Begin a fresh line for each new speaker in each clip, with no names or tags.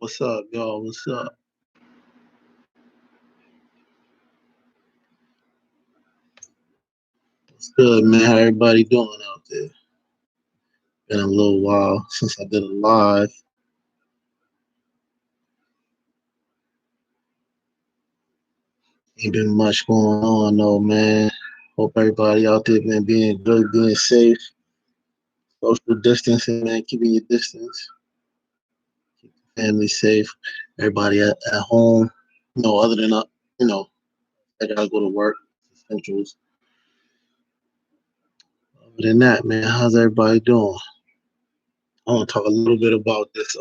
What's up, y'all? What's up? What's good, man? How everybody doing out there? Been a little while since I did a live. Ain't been much going on though, man. Hope everybody out there been being good, being safe, social distancing, man, keeping your distance, family safe, everybody at home. Other than you know, I gotta go to work, essentials. Other than that, man, how's everybody doing? I want to talk a little bit about this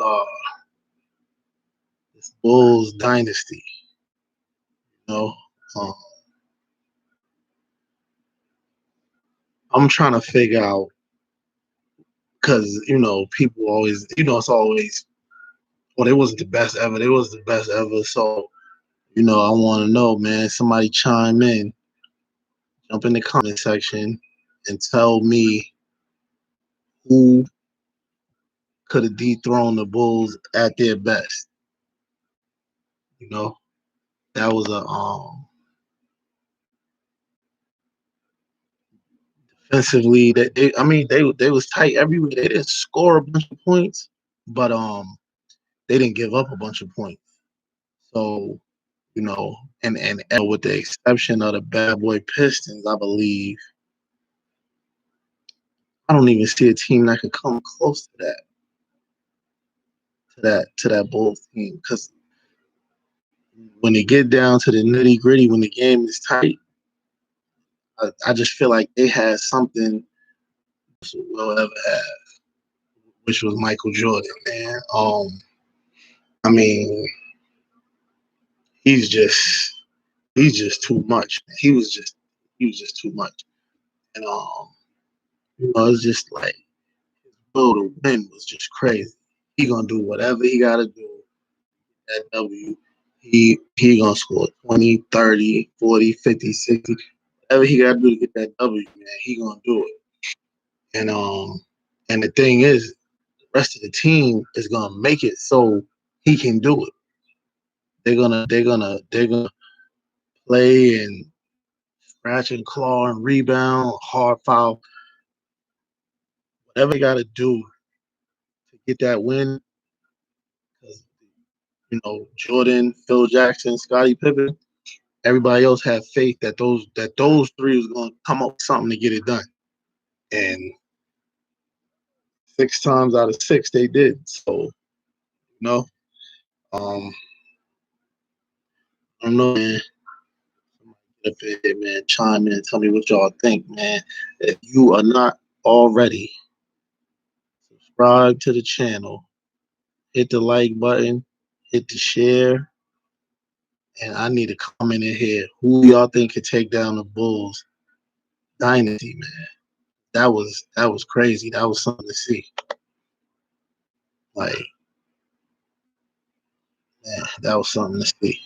Bulls dynasty. You know, um, I'm trying to figure out because people always, it's always, well, they wasn't the best ever. They was the best ever. So I want to know, man. Somebody chime in, jump in the comment section, and tell me who could have dethroned the Bulls at their best. You know, that was a defensively. I mean, they was tight everywhere. They didn't score a bunch of points, but they didn't give up a bunch of points. So and with the exception of the bad boy Pistons, I believe I don't even see a team that could come close to that Bulls team. Because when they get down to the nitty gritty, when the game is tight, I just feel like they had something we'll ever have, which was Michael Jordan, man. I mean, he's just he's just too much. He was just too much, and it's just like his will to win was just crazy. He gonna do whatever he gotta do that W. He gonna score 20, 30, 40, 50, 60. Whatever he gotta do to get that W, man, he gonna do it. And the thing is, the rest of the team is gonna make it so he can do it. They're gonna play and scratch and claw and rebound, hard foul, whatever they gotta do to get that win. Because Jordan, Phil Jackson, Scottie Pippen, everybody else had faith that those three was going to come up with something to get it done. And 6 times out of 6 they did. So um, I don't know, man. Get up here, man. Chime in. Tell me what y'all think, man. If you are not already subscribed to the channel, hit the like button, hit the share, and I need a comment in here. Who y'all think could take down the Bulls dynasty, man? That was crazy. That was something to see. Like, man, that was something to see.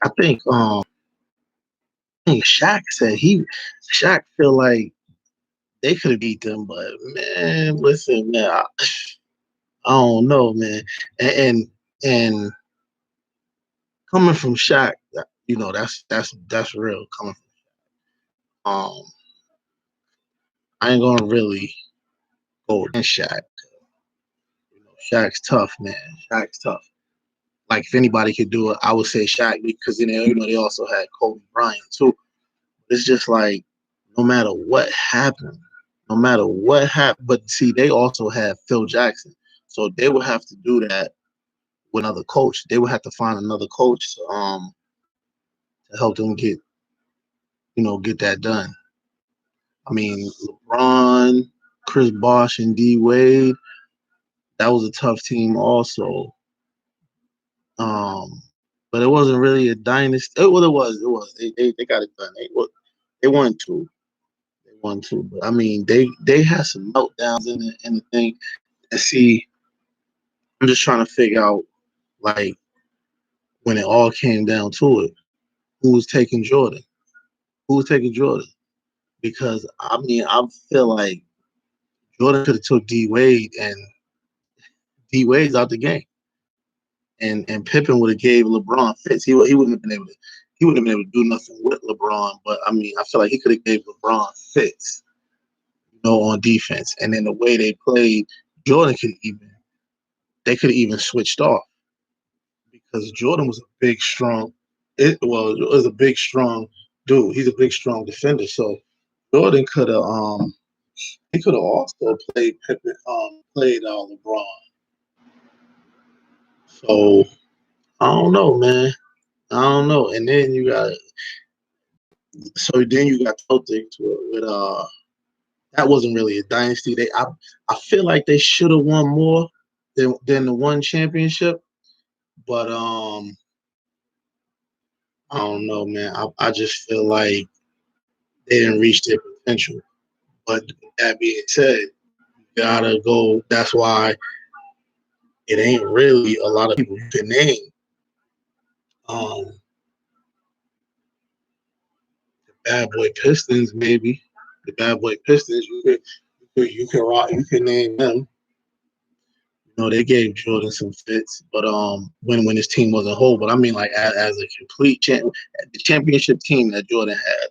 I think Shaq said Shaq feel like they could have beat them, but man, listen, man, I don't know, man. And coming from Shaq, that's real. Coming from I ain't gonna really go against Shaq. Shaq's tough, man. Shaq's tough. Like if anybody could do it, I would say Shaq because they also had Kobe Bryant too. It's just like no matter what happened, but see, they also had Phil Jackson, so they would have to do that with another coach. They would have to find another coach to help them get that done. I mean, LeBron, Chris Bosh, and D Wade, that was a tough team also. But it wasn't really a dynasty. Well, it was. It was. They got it done. They won two. They won two. But I mean, they had some meltdowns in the thing. And see, I'm just trying to figure out like when it all came down to it, who was taking Jordan? Who was taking Jordan? Because I mean, I feel like Jordan could have took D Wade and D Wade's out the game, and Pippen would have gave LeBron fits. He wouldn't have been able to. He wouldn't have been able to do nothing with LeBron. But I mean, I feel like he could have gave LeBron fits, on defense. And then the way they played, Jordan could even they could have even switched off because Jordan was a big, strong. It was a big, strong dude. He's a big, strong defender. So Jordan could have he could have also played Pippen, played LeBron. So I don't know, man. I don't know. And then you got Celtics with that wasn't really a dynasty. I feel like they should have won more than the one championship, but I don't know, man. I just feel like they didn't reach their potential. But that being said, you gotta go. That's why it ain't really a lot of people you can name. The Bad Boy Pistons, maybe the Bad Boy Pistons. You can name them. They gave Jordan some fits, but when his team wasn't whole. But I mean, like as a complete the championship team that Jordan had,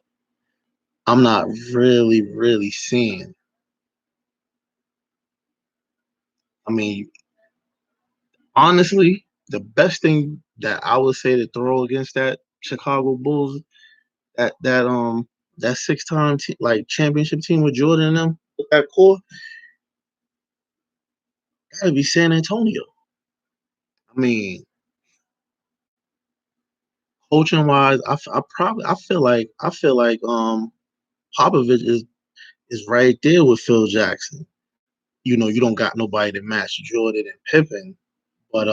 I'm not really seeing. I mean, honestly, the best thing that I would say to throw against that Chicago Bulls, that 6-time like championship team with Jordan and them with that core, gotta be San Antonio. I mean, coaching wise, I feel like Popovich is right there with Phil Jackson. You don't got nobody to match Jordan and Pippen, but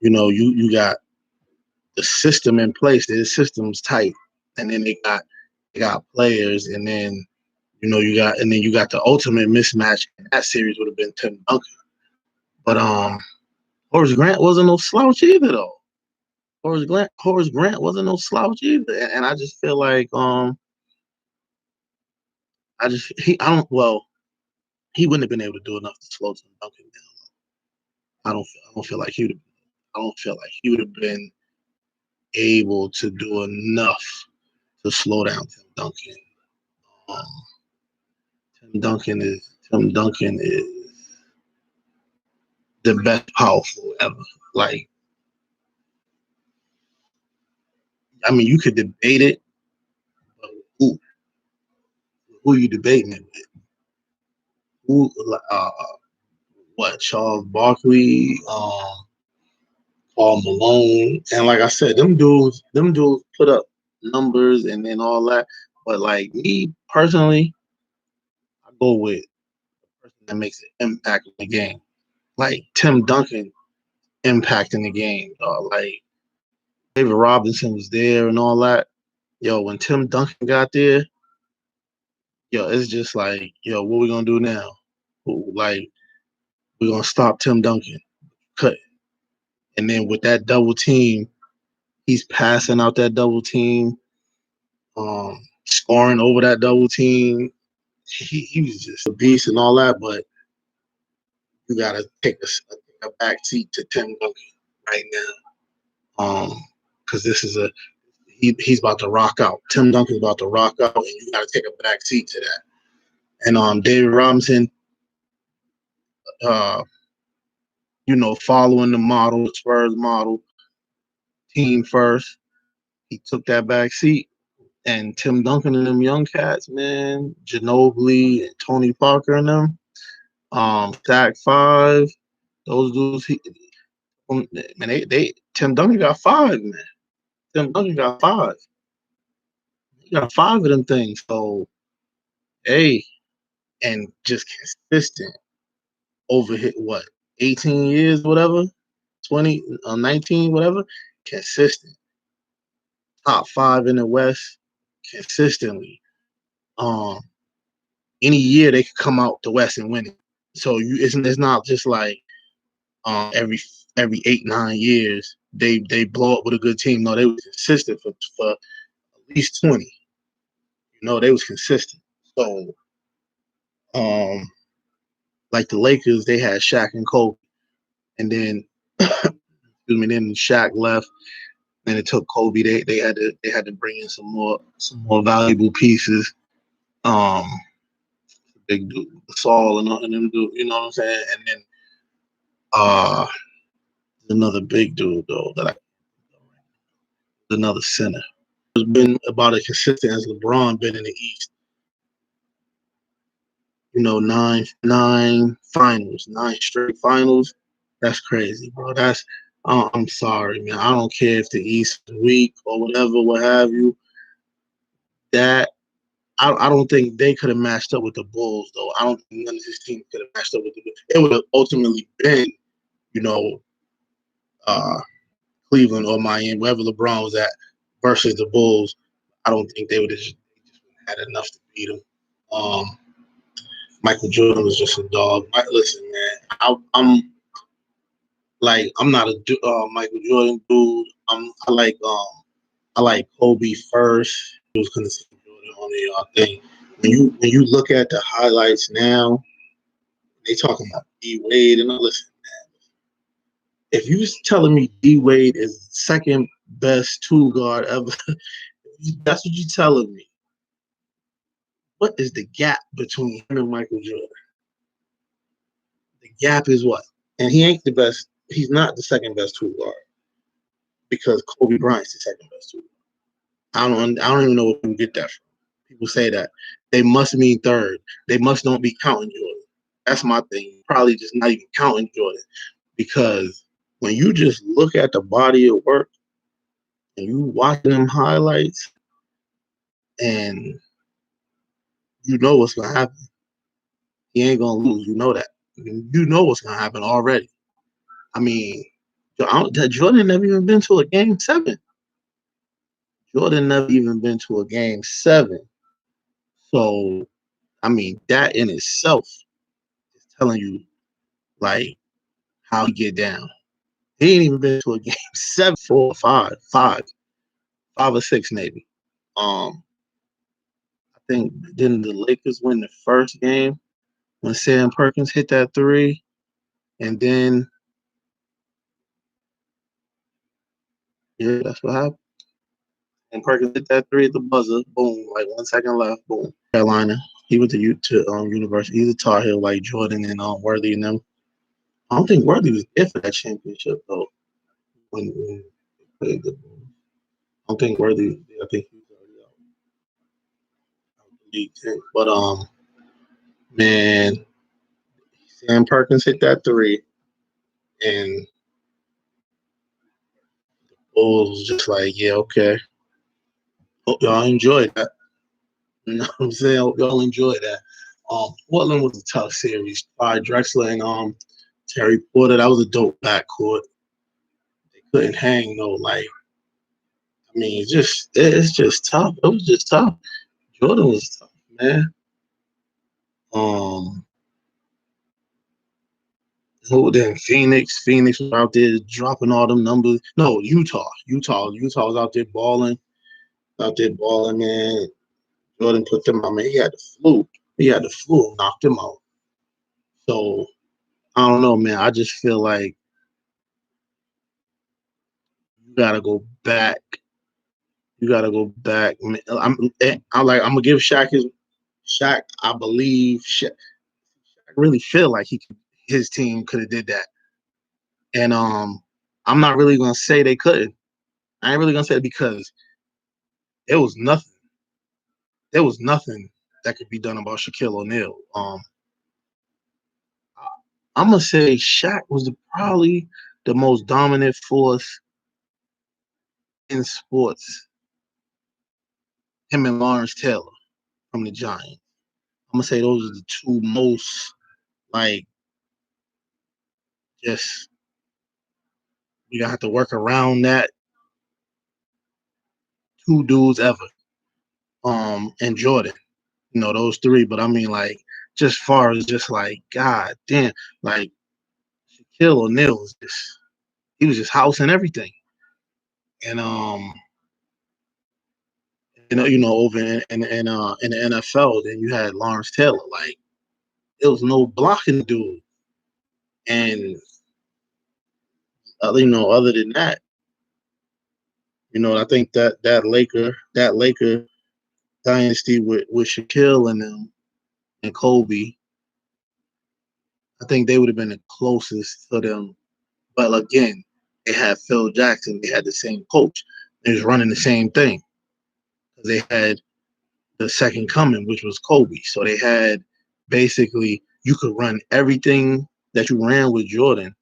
you got the system in place. The system's tight, and then they got players, and then you got the ultimate mismatch in that series would have been Tim Duncan. But Horace Grant wasn't no slouch either though. Horace Grant wasn't no slouch either, and I just feel like he wouldn't have been able to do enough to slow Tim Duncan down. I don't feel like he would have been able to do enough to slow down Tim Duncan. Um, Tim Duncan is the best power forward ever. Like, I mean, you could debate it, but who you debating it with? Who what Charles Barkley, Paul Malone, and like I said, them dudes put up numbers and all that. But like me personally, I go with the person that makes an impact in the game. Like Tim Duncan impacting the game. Like David Robinson was there and all that. Yo, when Tim Duncan got there, yo, it's just like, yo, what we gonna do now? Like, we're gonna stop Tim Duncan. Cut. And then with that double team, he's passing out that double team, scoring over that double team. He was just a beast and all that, but you gotta take a back seat to Tim Duncan right now. Because this is he's about to rock out. Tim Duncan's about to rock out, and you gotta take a back seat to that. And David Robinson, uh, following the model, the Spurs model, team first. He took that back seat. And Tim Duncan and them young cats, man, Ginobili and Tony Parker and them, Shaq 5, those dudes, man, they Tim Duncan got 5, man. Tim Duncan got 5. He got 5 of them things. So, hey, and just consistent over hit what 18 years, whatever, 20, 19, whatever, consistent. Top 5 in the West consistently. Um, any year they could come out the West and win it. So it's not just like every 8-9 years they blow up with a good team. No, they were consistent for at least 20. They was consistent. So like the Lakers, they had Shaq and Kobe, and then excuse me, then Shaq left, and it took Kobe. They had to bring in some more valuable pieces. Um, big dude, Saul and them dude, you know what I'm saying? And then uh another big dude though another center. It's been about as consistent as LeBron been in the East. Nine finals, 9 straight finals. That's crazy, bro. I'm sorry, man. I don't care if the East is weak or whatever, what have you. That I don't think they could have matched up with the Bulls, though. I don't think none of his team could have matched up with the Bulls. It would have ultimately been, you know, uh, Cleveland or Miami, wherever LeBron was at, versus the Bulls. I don't think they would have just had enough to beat them. Michael Jordan was just a dog. Listen, man, I'm not a Michael Jordan dude. I like Kobe first. He was gonna see Jordan on the thing. When you look at the highlights now, they talking about D Wade and listen, man. If you was telling me D Wade is second best two guard ever, that's what you're telling me. What is the gap between him and Michael Jordan? The gap is what? And he ain't the best. He's not the second best two guard because Kobe Bryant's the second best two guard. I don't even know where people get that from. People say that. They must mean third. They must not be counting Jordan. That's my thing. Probably just not even counting Jordan. Because when you just look at the body of work and you watching them highlights and you know what's gonna happen. He ain't gonna lose. You know that. You know what's gonna happen already. I mean, Jordan never even been to a game 7. Jordan never even been to a game 7. So, I mean, that in itself is telling you, like, how he get down. He ain't even been to a game 7, 4, 5 or 6 maybe. I think didn't the Lakers win the first game when Sam Perkins hit that 3, and then yeah, that's what happened. And Perkins hit that 3 at the buzzer. Boom, like 1 second left. Boom. Carolina. He went to University. He's a Tar Heel like Jordan and Worthy and them. I don't think Worthy was there for that championship though. When they played the Bulls. I don't think Worthy. I think he was already out of the league too. But man, Sam Perkins hit that 3, and Bulls was just like, yeah, okay. Hope y'all enjoyed that. You know what I'm saying? Hope y'all enjoyed that. Portland was a tough series. Drexler and Terry Porter. That was a dope backcourt. They couldn't hang though. Like, I mean, it's just tough. It was just tough. Jordan was tough, man. Um, who then? Phoenix. Phoenix was out there dropping all them numbers. No, Utah. Utah was out there balling. Man. Jordan put them out, man. He had the flu. Knocked him out. So I don't know, man. I just feel like you gotta go back. You gotta go back. I'm gonna give Shaq. I believe Shaq. I really feel like his team could have did that. And I'm not really gonna say they couldn't. I ain't really gonna say it because there was nothing. There was nothing that could be done about Shaquille O'Neal. I'm gonna say Shaq was probably the most dominant force in sports. Him and Lawrence Taylor from the Giants. I'm gonna say those are the two most like just we gonna have to work around that. Two dudes ever, and Jordan. Those three. But I mean, like, just far as just like, God damn, like Shaquille O'Neal was he was just housing everything. And over in the NFL, then you had Lawrence Taylor. Like, there was no blocking dude. And other than that, I think that Laker dynasty with Shaquille and them and Kobe, I think they would have been the closest to them. But again, they had Phil Jackson. They had the same coach. They was running the same thing. They had the second coming, which was Kobe. So they had basically, you could run everything that you ran with Jordan,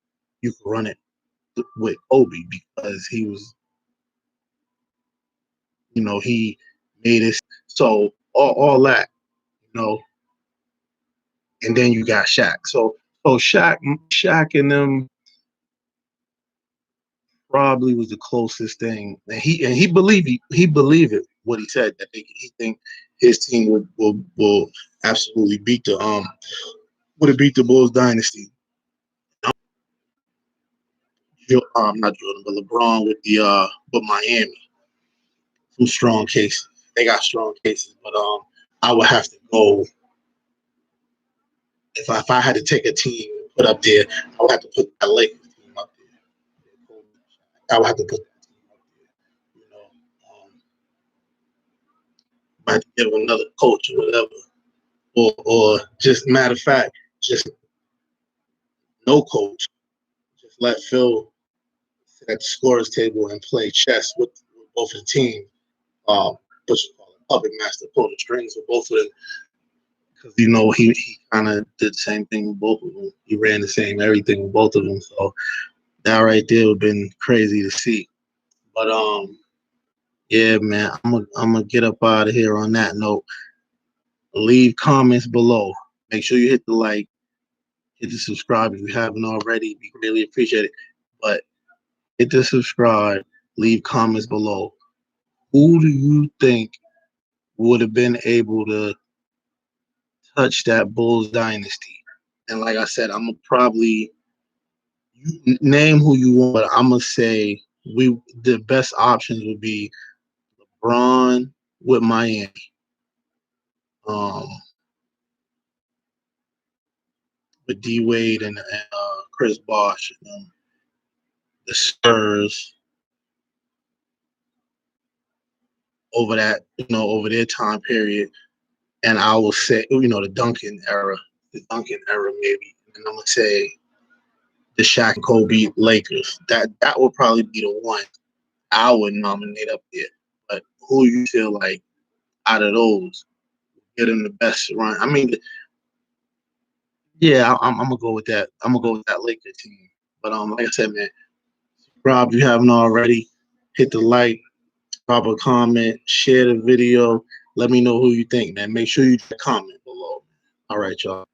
you could run it with Kobe because he was, he made it. So all that, you know, and then you got Shaq. So Shaq and them probably was the closest thing, and he believed it what he said, that he think his team will absolutely beat the would have beat the Bulls dynasty. Not Jordan, but LeBron with Miami. Some strong cases. They got strong cases, but I would have to go if I had to take a team and put up there. I would have to put that Lakers team up there. I would have to put that team up there. Might have to get another coach or whatever, or just matter of fact, just no coach. Just let Phil sit at the scorers table and play chess with both of the teams. What you call it, puppet master, pull the strings with both of them. Because he kind of did the same thing with both of them. He ran the same everything with both of them. So that right there would have been crazy to see. But yeah, man, I'm gonna get up out of here on that note. Leave comments below. Make sure you hit the like, hit the subscribe if you haven't already. We really appreciate it. But hit the subscribe. Leave comments below. Who do you think would have been able to touch that Bulls dynasty? And like I said, I'm gonna probably name who you want, but I'm gonna say the best options would be LeBron with Miami, um, with D Wade and Chris Bosh, the Spurs over that, over their time period, and I will say, the Duncan era, maybe, and I'm gonna say the Shaq and Kobe Lakers. That would probably be the one I would nominate up there. But who you feel like out of those get him the best run? I mean, yeah, I'm gonna go with that. I'm gonna go with that Lakers team. But like I said, man, subscribe if you haven't already. Hit the like, drop a comment, share the video. Let me know who you think, man. Make sure you comment below. All right, y'all.